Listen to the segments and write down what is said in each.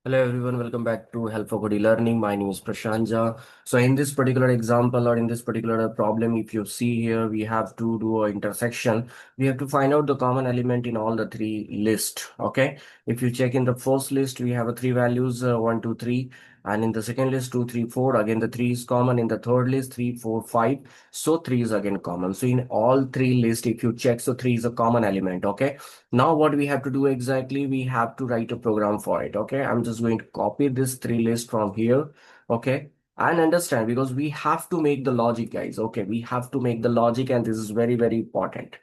Hello everyone, welcome back to Help for Good eLearning. My name is Prashanja. So in this particular example or in this particular problem, if you see here, we have to do an intersection. We have to find out the common element in all the three lists. Okay. If you check in the first list, we have a three values, 1, 2, 3. And in the second list, 2, 3, 4. Again, the 3 is common. In the third list, 3, 4, 5. So 3 is again common. So in all three lists, if you check, so 3 is a common element. Okay. Now what we have to do exactly, we have to write a program for it. Okay, I'm just going to copy this three list from here. Okay, and understand, because we have to make the logic, guys. Okay, we have to make the logic, and this is very, very important.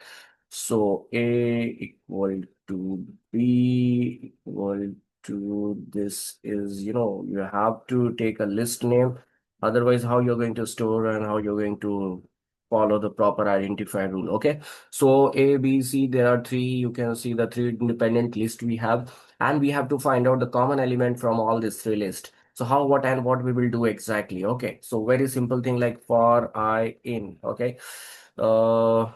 So A equal to B equal to this is, you have to take a list name. Otherwise, how you're going to store and how you're going to follow the proper identifier rule. Okay. So A, B, C, there are three. You can see the three independent list we have, and we have to find out the common element from all these three lists. So how, what, and what we will do exactly. Okay. So very simple thing like for I in. Okay. Uh,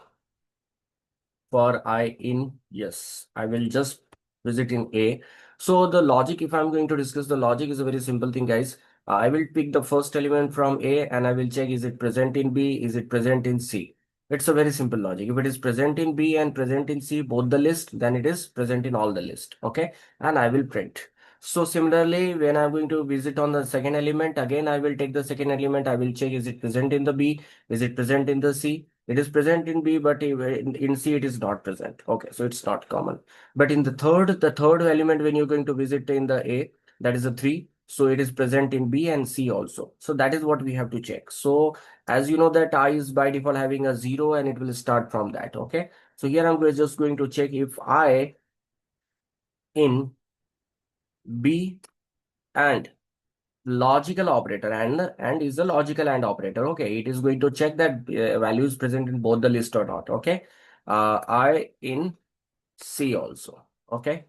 for I in, yes, I will just visit in A. So the logic, if I'm going to discuss the logic, is a very simple thing, guys. I will pick the first element from A and I will check, is it present in B, is it present in C? It's a very simple logic. If it is present in B and present in C, both the list, then it is present in all the list. Okay. And I will print. So similarly, when I'm going to visit on the second element, again, I will take the second element. I will check, is it present in the B? Is it present in the C? It is present in B, but in C it is not present. Okay, so it's not common. But in the third element, when you're going to visit in the A, that is a 3. So it is present in B and C also. So that is what we have to check. So as you know that I is by default having a 0 and it will start from that. Okay. So here just going to check if I in B and logical operator and is a logical and operator. Okay, it is going to check that value is present in both the list or not. Okay, I in C also. Okay,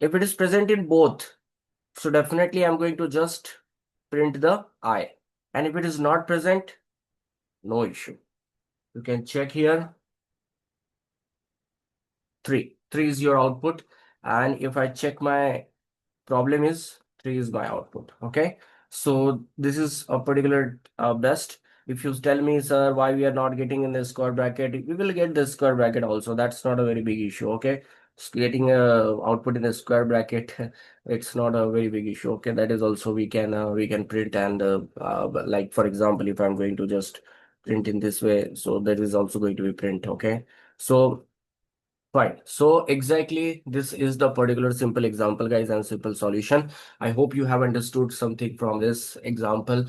if it is present in both, so definitely I'm going to just print the I, and if it is not present, no issue. You can check here. 3 is your output, and if I check my problem is 3 is my output. Okay, so this is a particular best. If you tell me, sir, why we are not getting in the square bracket, we will get the square bracket also. That's not a very big issue. Okay, getting a output in the square bracket, it's not a very big issue. Okay, that is also we can print, and like for example, if I'm going to just print in this way, so that is also going to be print. Okay, so fine. So exactly this is the particular simple example, guys, and simple solution. I hope you have understood something from this example,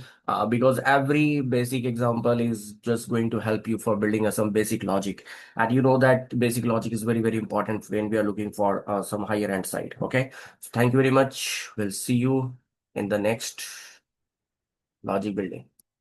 because every basic example is just going to help you for building some basic logic. And you know that basic logic is very, very important when we are looking for some higher end side. Okay. So thank you very much. We'll see you in the next logic building.